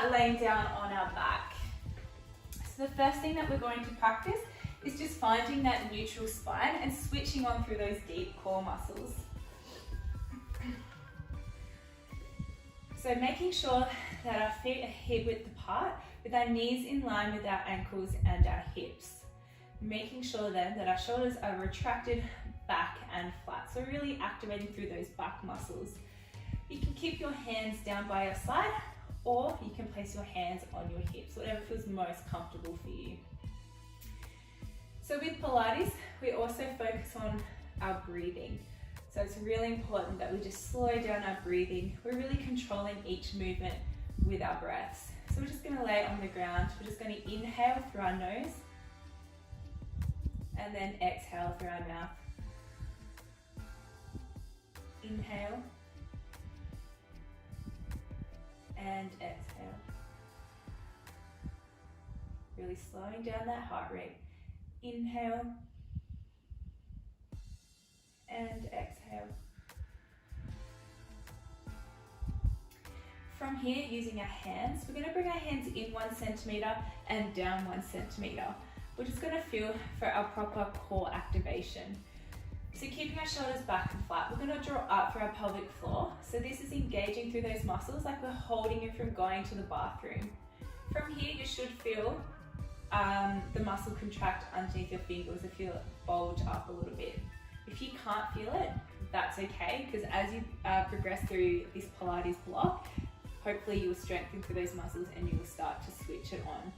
laying down on our back. So the first thing that we're going to practice is just finding that neutral spine and switching on through those deep core muscles. So making sure that our feet are hip width apart with our knees in line with our ankles and our hips. Making sure then that our shoulders are retracted back and flat. So really activating through those back muscles. You can keep your hands down by your side, or you can place your hands on your hips, whatever feels most comfortable for you. So with Pilates, we also focus on our breathing. So it's really important that we just slow down our breathing. We're really controlling each movement with our breaths. So we're just going to lay on the ground. We're just going to inhale through our nose and then exhale through our mouth. Inhale and exhale. Really slowing down that heart rate. Inhale and exhale. From here, using our hands, we're going to bring our hands in 1 centimeter and down 1 centimeter. We're just going to feel for our proper core activation. So keeping our shoulders back and flat, we're going to draw up through our pelvic floor. So this is engaging through those muscles like we're holding it from going to the bathroom. From here, you should feel the muscle contract underneath your fingers if you bulge up a little bit. If you can't feel it, that's okay, because as you progress through this Pilates block, hopefully you will strengthen through those muscles and you will start to switch it on.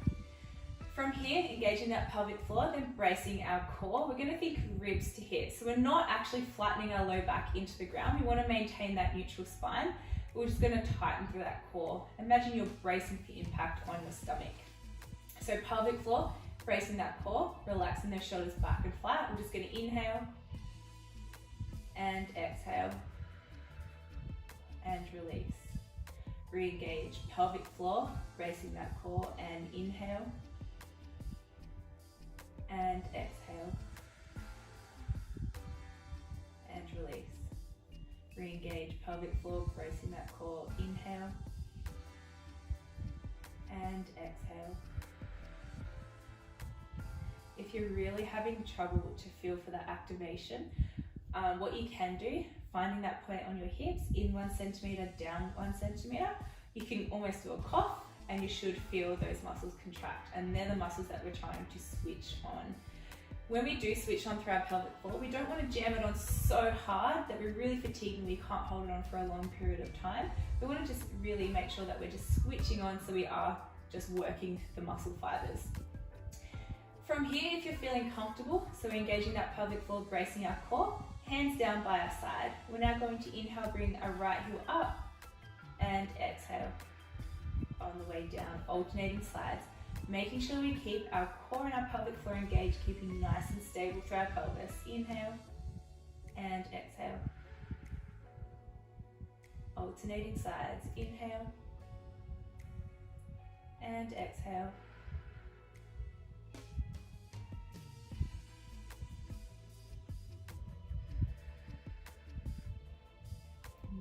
From here, engaging that pelvic floor, then bracing our core, we're going to think ribs to hips. So we're not actually flattening our low back into the ground. We want to maintain that neutral spine. We're just going to tighten through that core. Imagine you're bracing for impact on your stomach. So pelvic floor, bracing that core, relaxing those shoulders back and flat. We're just going to inhale and exhale and release. Re-engage pelvic floor, bracing that core, and inhale and exhale and release. Re-engage pelvic floor, bracing that core, inhale and exhale. If you're really having trouble to feel for that activation, what you can do, finding that point on your hips, in 1 centimeter, down 1 centimeter, you can almost do a cough and you should feel those muscles contract, and they're the muscles that we're trying to switch on. When we do switch on through our pelvic floor, we don't want to jam it on so hard that we're really fatigued and we can't hold it on for a long period of time. We want to just really make sure that we're just switching on, so we are just working the muscle fibers. From here, if you're feeling comfortable, so we're engaging that pelvic floor, bracing our core, hands down by our side. We're now going to inhale, bring our right heel up, and exhale on the way down, alternating sides, making sure we keep our core and our pelvic floor engaged, keeping nice and stable through our pelvis. Inhale and exhale. Alternating sides. Inhale and exhale.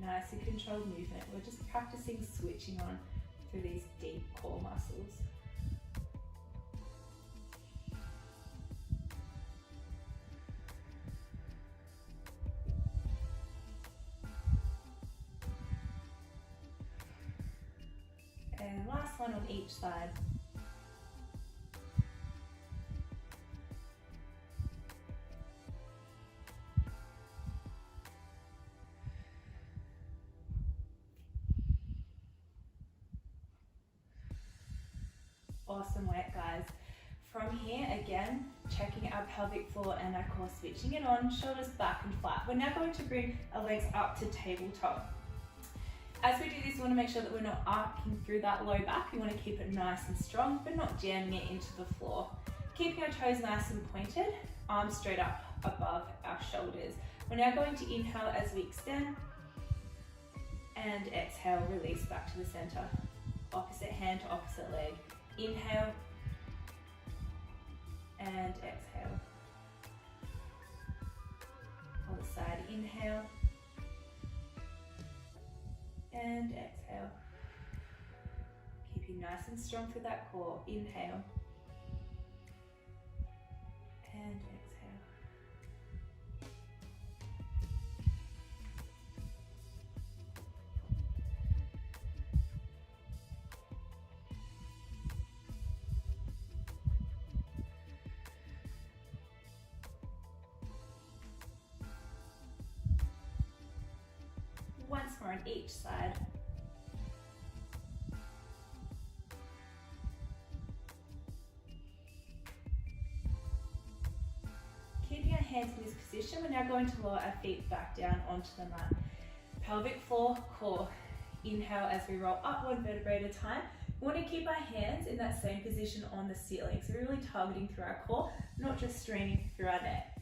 Nice and controlled movement. We're just practicing switching on through these deep core muscles. And last one on each side. Awesome work, guys. From here, again, checking our pelvic floor and our core, switching it on, shoulders back and flat. We're now going to bring our legs up to tabletop. As we do this, we want to make sure that we're not arcing through that low back. We want to keep it nice and strong, but not jamming it into the floor. Keeping our toes nice and pointed, arms straight up above our shoulders. We're now going to inhale as we extend, and exhale, release back to the center. Opposite hand to opposite leg. Inhale and exhale. Other side, inhale and exhale. Keep Keeping nice and strong through that core. Inhale. And exhale. Once more on each side. Keeping our hands in this position, we're now going to lower our feet back down onto the mat. Pelvic floor, core. Inhale as we roll up one vertebrae at a time. We want to keep our hands in that same position on the ceiling. So we're really targeting through our core, not just straining through our neck.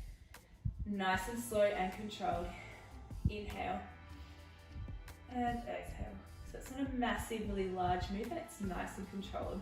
Nice and slow and controlled. Inhale. And exhale. So it's not a massively large movement, it's nice and controlled.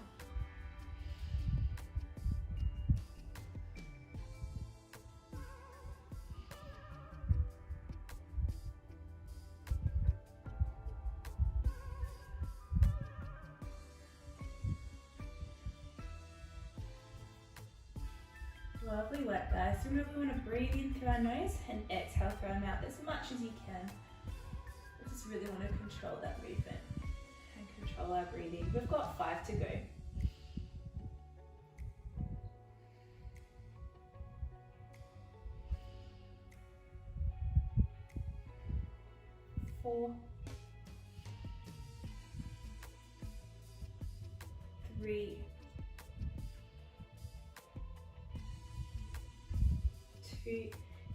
Lovely work, guys. Remember, we want to breathe in through our nose and exhale through our mouth as much as you can. We just really want to control that movement and control our breathing. We've got 5 to go. 4, 3, 2,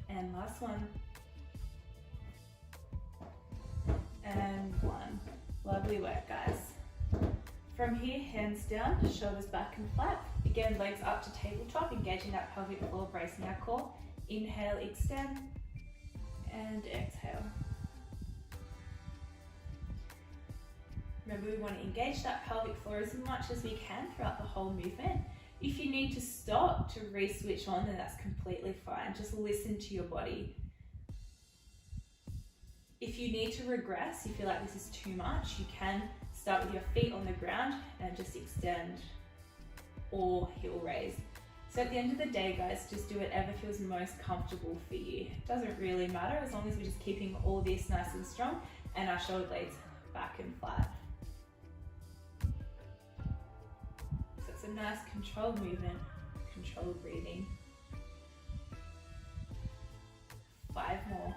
and last one. And 1. Lovely work, guys. From here, hands down, shoulders back and flat. Again, legs up to tabletop, engaging that pelvic floor, bracing our core. Inhale, extend, and exhale. Remember, we want to engage that pelvic floor as much as we can throughout the whole movement. If you need to stop to re-switch on, then that's completely fine. Just listen to your body. If you need to regress, you feel like this is too much, you can start with your feet on the ground and just extend or heel raise. So at the end of the day, guys, just do whatever feels most comfortable for you. It doesn't really matter as long as we're just keeping all this nice and strong and our shoulder blades back and flat. So it's a nice controlled movement, controlled breathing. 5 more.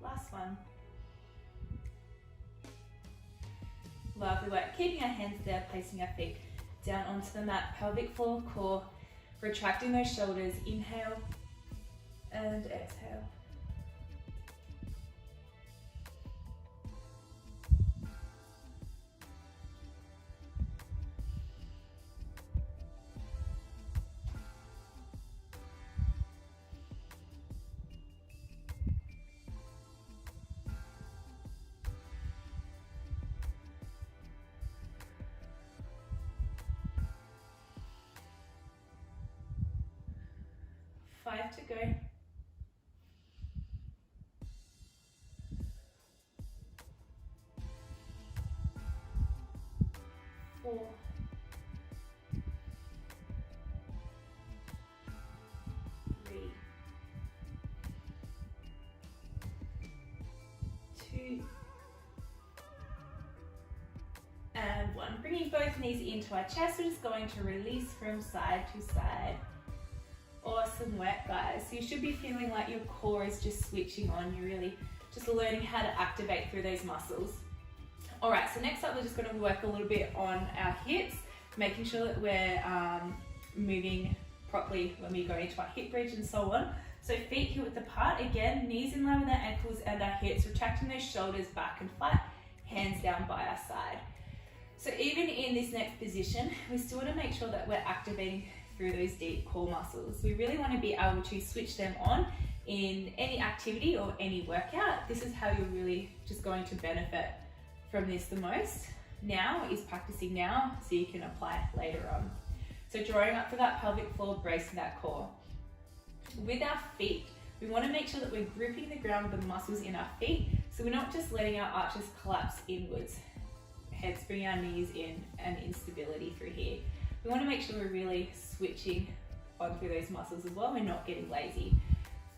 Last one. Lovely work. Keeping our hands there, placing our feet down onto the mat, pelvic floor, core, retracting those shoulders. Inhale and exhale. Five to go. 4, 3, 2, and 1. Bringing both knees into our chest, we're just going to release from side to side. Awesome work, guys. So you should be feeling like your core is just switching on. You're really just learning how to activate through those muscles. All right, so next up, we're just going to work a little bit on our hips, making sure that we're moving properly when we go into our hip bridge and so on. So feet hip width apart, again, knees in line with our ankles and our hips, retracting those shoulders back and flat, hands down by our side. So even in this next position, we still want to make sure that we're activating through those deep core muscles. We really want to be able to switch them on in any activity or any workout. This is how you're really just going to benefit from this the most now is practicing now so you can apply later on. So drawing up for that pelvic floor, bracing that core. With our feet, we want to make sure that we're gripping the ground with the muscles in our feet, so we're not just letting our arches collapse inwards. Hence bring our knees in and instability through here. We want to make sure we're really switching on through those muscles as well. We're not getting lazy.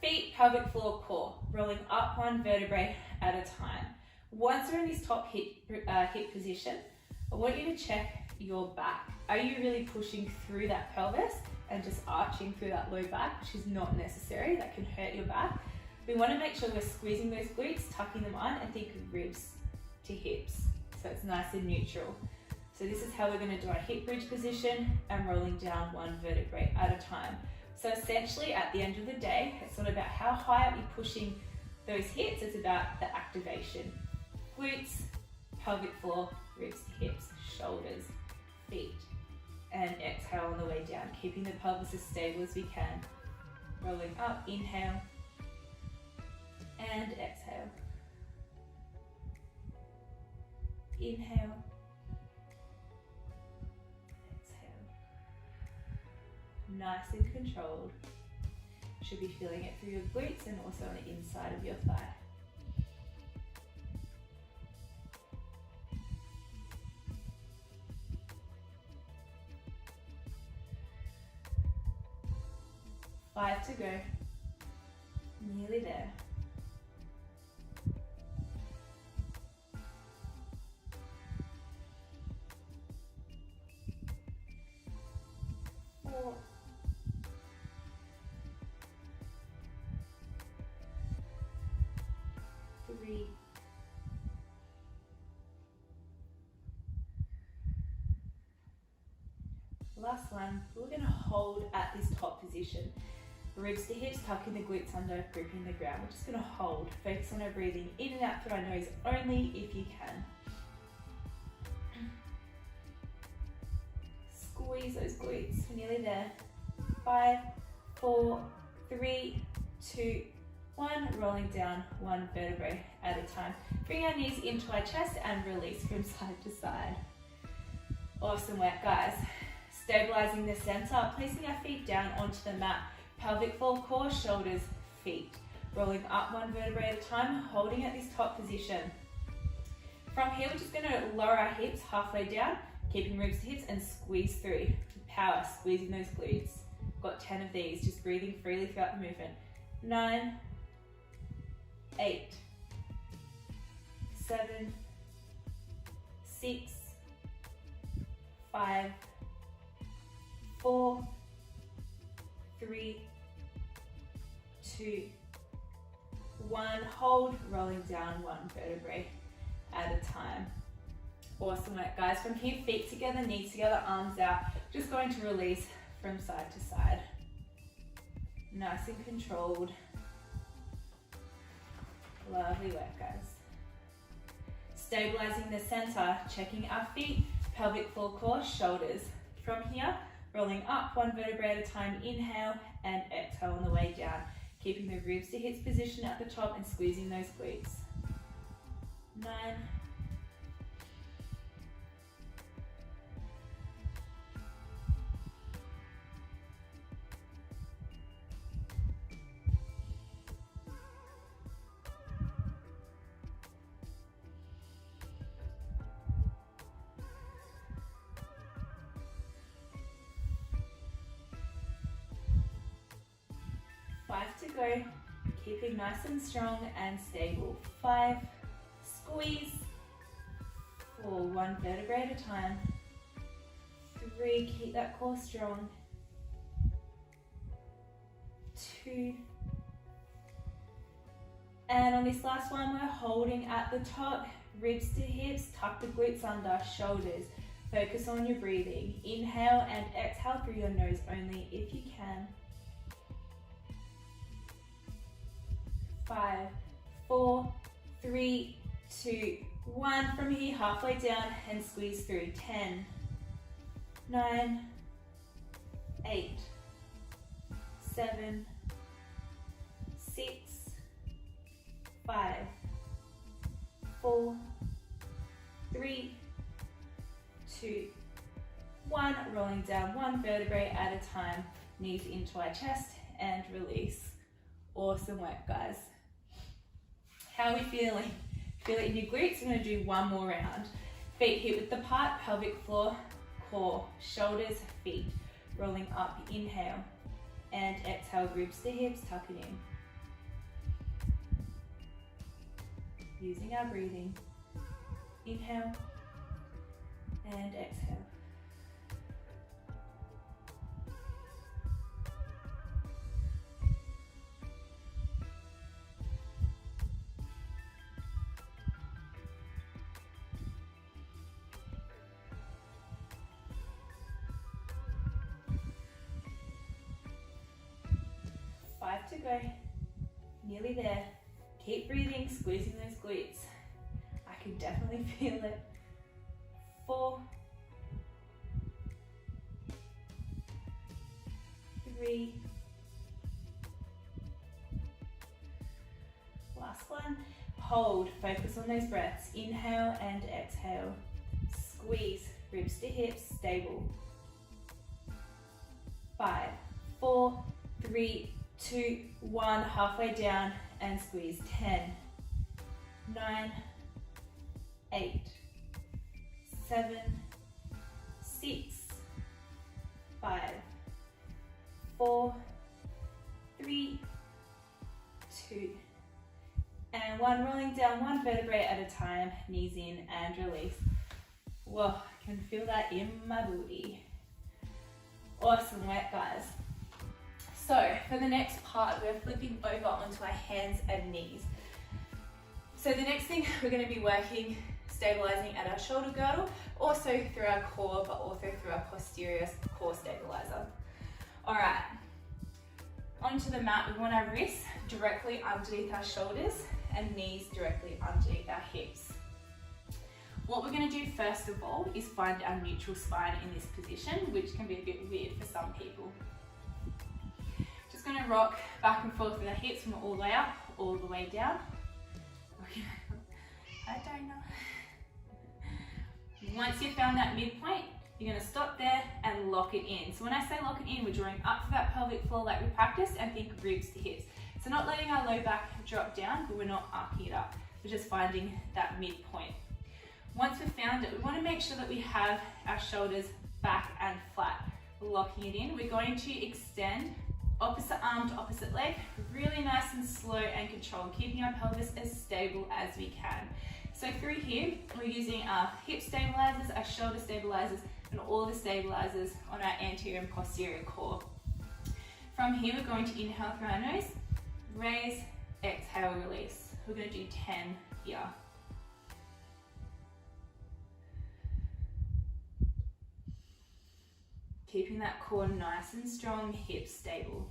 Feet, pelvic floor, core. Rolling up one vertebrae at a time. Once we're in this top hip position, I want you to check your back. Are you really pushing through that pelvis and just arching through that low back, which is not necessary? That can hurt your back. We want to make sure we're squeezing those glutes, tucking them on, and think of ribs to hips. So it's nice and neutral. So this is how we're going to do our hip bridge position and rolling down one vertebrae at a time. So essentially at the end of the day, it's not about how high are we pushing those hips, it's about the activation. Glutes, pelvic floor, ribs to hips, shoulders, feet. And exhale on the way down, keeping the pelvis as stable as we can. Rolling up, inhale, and exhale. Inhale. Exhale. Nice and controlled. You should be feeling it through your glutes and also on the inside of your thigh. Five to go. Nearly there. 4, 3, 2. Last one. We're going to hold at this top position. Ribs to hips, tucking the glutes under, gripping the ground. We're just going to hold. Focus on our breathing in and out through our nose only if you can. Squeeze those glutes. We're nearly there. 5, 4, 3, 2, 1. Rolling down one vertebrae at a time. Bring our knees into our chest and release from side to side. Awesome work, guys. Stabilizing the center, placing our feet down onto the mat. Pelvic floor, core, shoulders, feet. Rolling up one vertebrae at a time, holding at this top position. From here, we're just going to lower our hips halfway down, keeping ribs to hips and squeeze through. Power, squeezing those glutes. Got 10 of these, just breathing freely throughout the movement. 9, 8, 7, 6, 5, 4, 3, 2, 1. Hold, rolling down one vertebrae at a time. Awesome work, guys. From here, feet together, knees together, arms out. Just going to release from side to side. Nice and controlled. Lovely work, guys. Stabilizing the center, checking our feet, pelvic floor, core, shoulders. From here, rolling up one vertebrae at a time, inhale and exhale on the way down. Keeping the ribs to hips position at the top and squeezing those glutes. 9, 5 to go, keeping nice and strong and stable. 5, squeeze. 4, one vertebrae at a time. 3, keep that core strong. 2, and on this last one, we're holding at the top, ribs to hips, tuck the glutes under, shoulders. Focus on your breathing. Inhale and exhale through your nose only if you can. 5, 4, 3, 2, 1. From here, halfway down and squeeze through. 10, 9, 8, 7, 6, 5, 4, 3, 2, 1. Rolling down one vertebrae at a time. Knees into our chest and release. Awesome work, guys. How are we feeling? Feel it in your glutes. We're going to do one more round. Feet hip width apart, pelvic floor, core, shoulders, feet. Rolling up, inhale. And exhale, ribs to hips, tuck it in. Using our breathing. Inhale and exhale. To go, nearly there. Keep breathing, squeezing those glutes. I can definitely feel it. 4, 3, last one. Hold, focus on those breaths. Inhale and exhale. Squeeze, ribs to hips, stable. 5, 4, 3, 2, 1, halfway down and squeeze. 10, 9, 8, 7, 6, 5, 4, 3, 2, and 1. Rolling down one vertebrae at a time, knees in and release. Whoa, I can feel that in my booty. Awesome work, guys. So for the next part, we're flipping over onto our hands and knees. So the next thing, we're going to be working, stabilizing at our shoulder girdle, also through our core, but also through our posterior core stabilizer. All right, onto the mat. We want our wrists directly underneath our shoulders and knees directly underneath our hips. What we're going to do first of all is find our neutral spine in this position, which can be a bit weird for some people. Just going to rock back and forth with our hips from all the way up, all the way down. I don't know. Once you've found that midpoint, you're going to stop there and lock it in. So when I say lock it in, we're drawing up to that pelvic floor like we practiced, and think ribs to hips. So not letting our low back drop down, but we're not arcing it up. We're just finding that midpoint. Once we've found it, we want to make sure that we have our shoulders back and flat, locking it in. We're going to extend opposite arm to opposite leg, really nice and slow and controlled, keeping our pelvis as stable as we can. So through here, we're using our hip stabilizers, our shoulder stabilizers, and all the stabilizers on our anterior and posterior core. From here, we're going to inhale through our nose, raise, exhale, release. We're going to do 10 here. Keeping that core nice and strong, hips stable.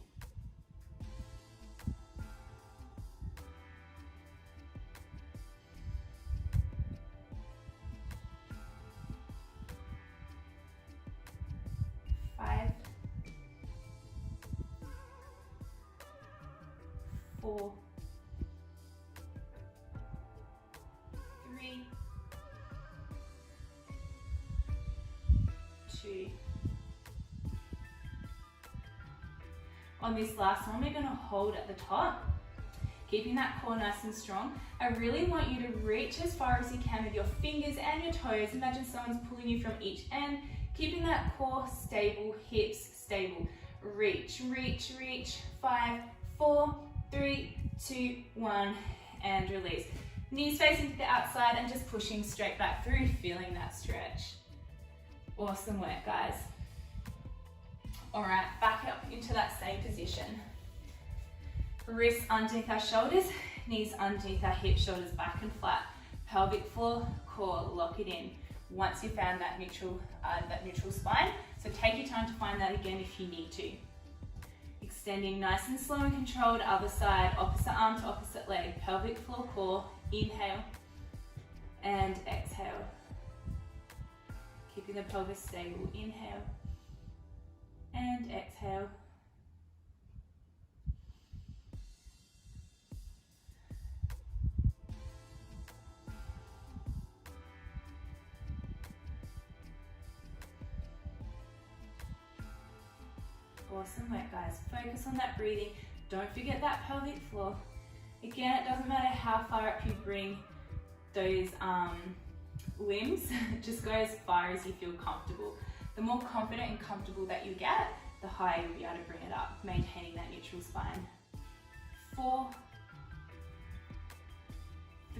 Five, 4, 3, 2. On this last one, we're going to hold at the top, keeping that core nice and strong. I really want you to reach as far as you can with your fingers and your toes. Imagine someone's pulling you from each end, keeping that core stable, hips stable. Reach, reach, reach. 5, 4, 3, 2, 1, and release. Knees facing to the outside and just pushing straight back through, feeling that stretch. Awesome work, guys. All right, back up into that same position. Wrists underneath our shoulders, knees underneath our hips, shoulders back and flat. Pelvic floor, core, lock it in. Once you've found that neutral spine, so take your time to find that again if you need to. Extending nice and slow and controlled, other side, opposite arm to opposite leg. Pelvic floor, core, inhale and exhale. Keeping the pelvis stable, inhale and exhale. Awesome work, guys. Focus on that breathing. Don't forget that pelvic floor. Again, it doesn't matter how far up you bring those limbs, just go as far as you feel comfortable. The more confident and comfortable that you get, the higher you'll be able to bring it up, maintaining that neutral spine. 4,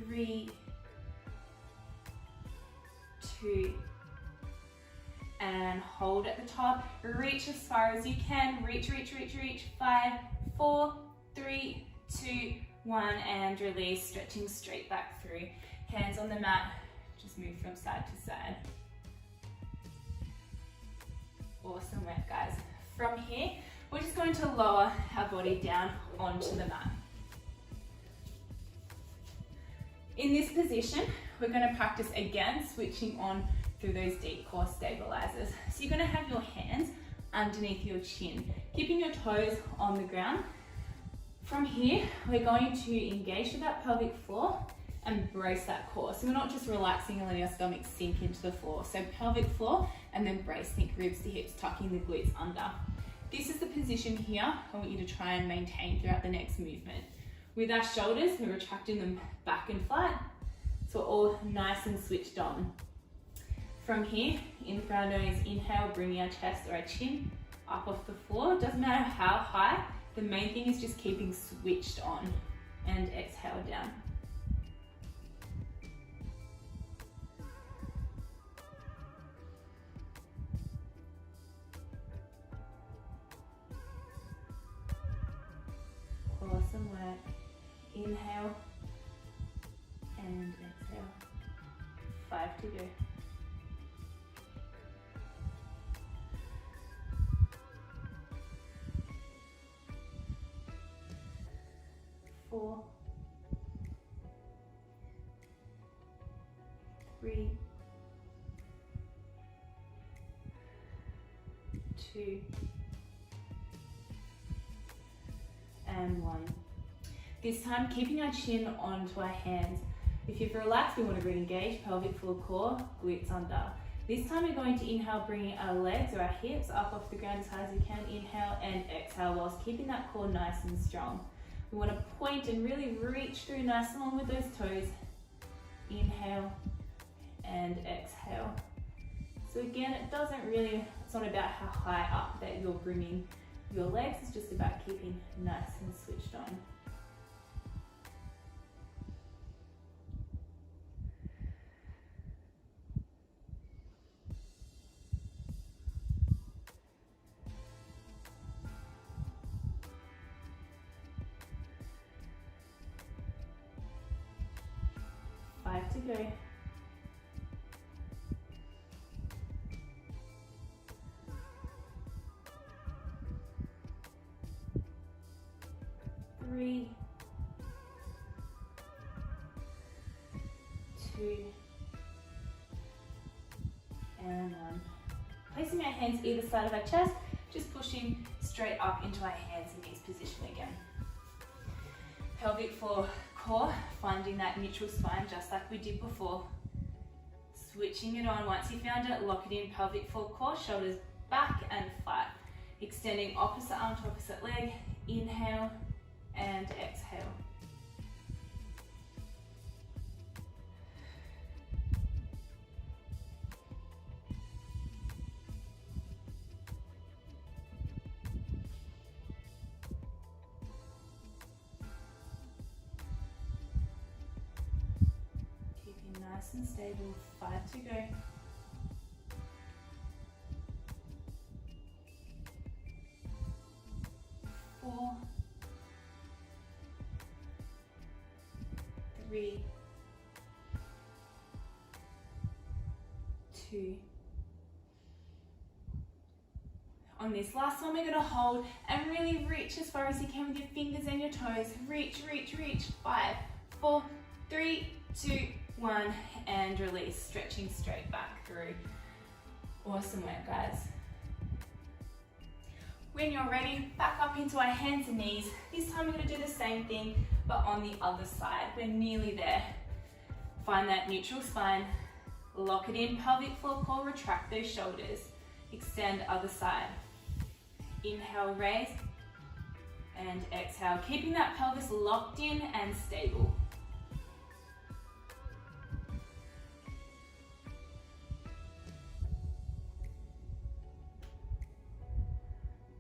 3, 2, and hold at the top. Reach as far as you can. Reach, reach, reach, reach. 5, 4, 3, 2, 1, and release, stretching straight back through. Hands on the mat, just move from side to side. Awesome work, guys. From here, we're just going to lower our body down onto the mat. In this position, we're going to practice again, switching on through those deep core stabilizers. So you're going to have your hands underneath your chin, keeping your toes on the ground. From here, we're going to engage with that pelvic floor and brace that core. So we're not just relaxing and letting our stomach sink into the floor. So pelvic floor and then brace, think ribs to hips, tucking the glutes under. This is the position here I want you to try and maintain throughout the next movement. With our shoulders, we're retracting them back and flat, so we're all nice and switched on. From here, in through our nose, inhale, bringing our chest or our chin up off the floor. Doesn't matter how high, the main thing is just keeping switched on. And exhale down. Awesome work. Inhale and exhale. 5 to go. 4, 3, 2, and 1. This time, keeping our chin onto our hands. If you've relaxed, we want to re-engage, pelvic floor, core, glutes under. This time we're going to inhale, bringing our legs or our hips up off the ground as high as you can. Inhale and exhale whilst keeping that core nice and strong. We want to point and really reach through nice and long with those toes. Inhale and exhale. So again, it's not about how high up that you're bringing your legs, it's just about keeping nice and switched on. To go. 3, 2, and 1. Placing our hands either side of our chest, just pushing straight up into our hands in this position again. Pelvic floor, core, finding that neutral spine just like we did before. Switching it on. Once you found it, lock it in, pelvic floor, core, shoulders back and flat. Extending opposite arm to opposite leg. Inhale and exhale. Nice and stable, 5 to go. 4, 3, 2. On this last one, we're going to hold and really reach as far as you can with your fingers and your toes. Reach, reach, reach. 5, 4, 3, 2, 1, and release, stretching straight back through. Awesome work, guys. When you're ready, back up into our hands and knees. This time we're going to do the same thing, but on the other side. We're nearly there. Find that neutral spine, lock it in, pelvic floor, core, retract those shoulders. Extend other side. Inhale, raise, and exhale, keeping that pelvis locked in and stable.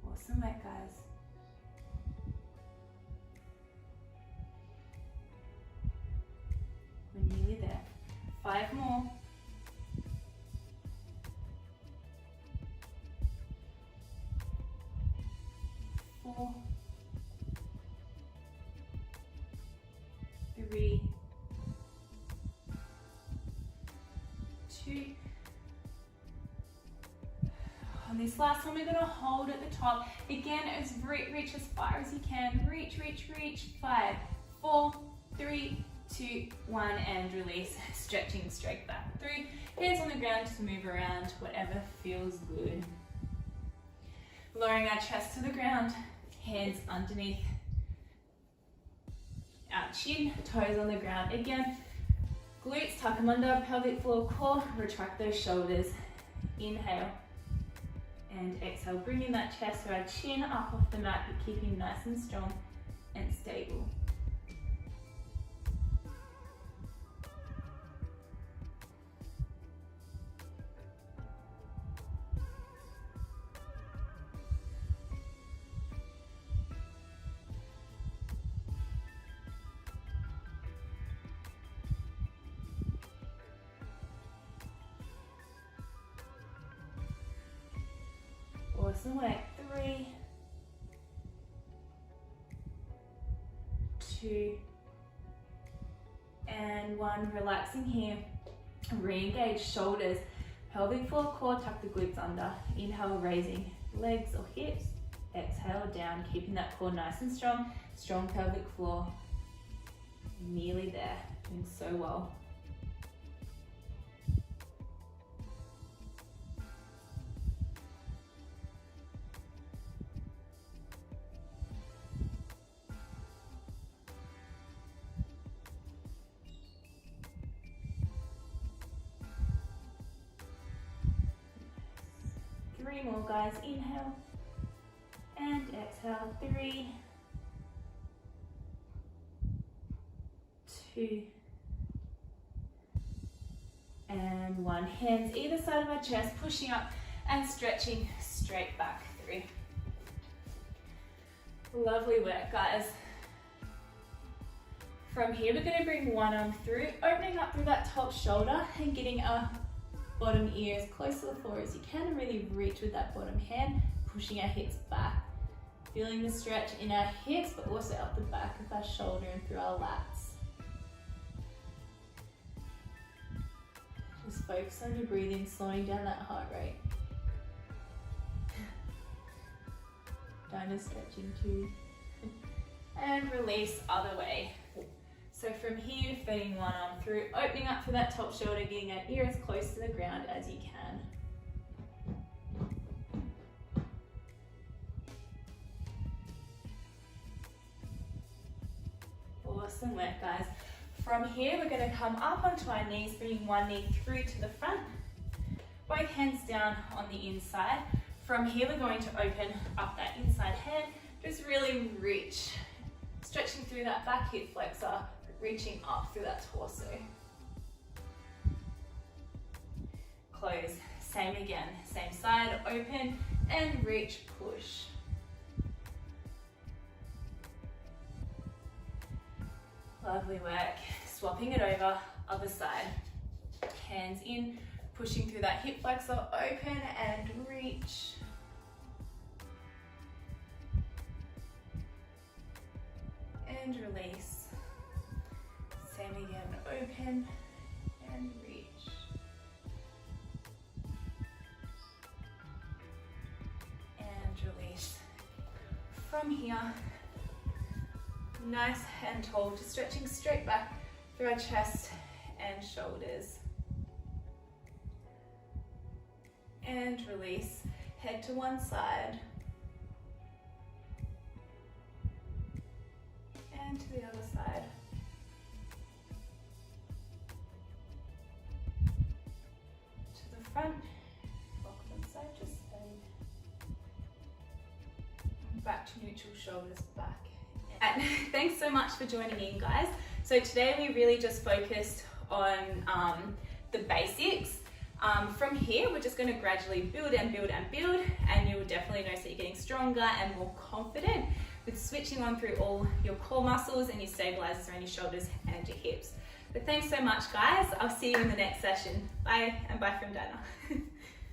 Awesome work, guys. We're nearly there. 5 more. 4, 3, 2. On this last one, we're going to hold at the top. Again, reach as far as you can. Reach, reach, reach. 5, 4, 3, 2, 1, and release. Stretching straight back. 3, hands on the ground to move around, whatever feels good. Lowering our chest to the ground, hands underneath our chin, toes on the ground. Again, glutes, tuck them under, pelvic floor, core, retract those shoulders. Inhale and exhale, bringing that chest or our chin up off the mat, but keeping nice and strong and stable. Awesome work. 3, 2, and 1. Relaxing here. Re-engage shoulders, pelvic floor, core, tuck the glutes under. Inhale, raising legs or hips. Exhale, down, keeping that core nice and strong. Strong pelvic floor. Nearly there. Doing so well. Three more, guys. Inhale and exhale. 3, 2, and 1. Hands either side of our chest, pushing up and stretching straight back. 3. Lovely work, guys. From here, we're going to bring one arm through, opening up through that top shoulder and getting our bottom ear as close to the floor as you can, and really reach with that bottom hand, pushing our hips back. Feeling the stretch in our hips, but also up the back of our shoulder and through our lats. Just focus on your breathing, slowing down that heart rate. Dinah stretching too. And release other way. So from here, feeding one arm through, opening up for that top shoulder, getting our ear as close to the ground as you can. Awesome work, guys. From here, we're going to come up onto our knees, bringing one knee through to the front, both hands down on the inside. From here, we're going to open up that inside hand, just really reach, stretching through that back hip flexor, reaching up through that torso. Close, same again, same side, open and reach, push. Lovely work. Swapping it over, other side. Hands in, pushing through that hip flexor, open and reach. And release. Same again, open and reach. And release. From here, nice and tall, just stretching straight back through our chest and shoulders. And release, head to one side. And to the other side. To the front, rock them side to side. to neutral, shoulders back. And thanks so much for joining in, guys. So today we really just focused on the basics. From here, we're just going to gradually build and build and build, and you will definitely notice that you're getting stronger and more confident with switching on through all your core muscles and your stabilizers around your shoulders and your hips. But thanks so much, guys. I'll see you in the next session. Bye, and bye from Dana.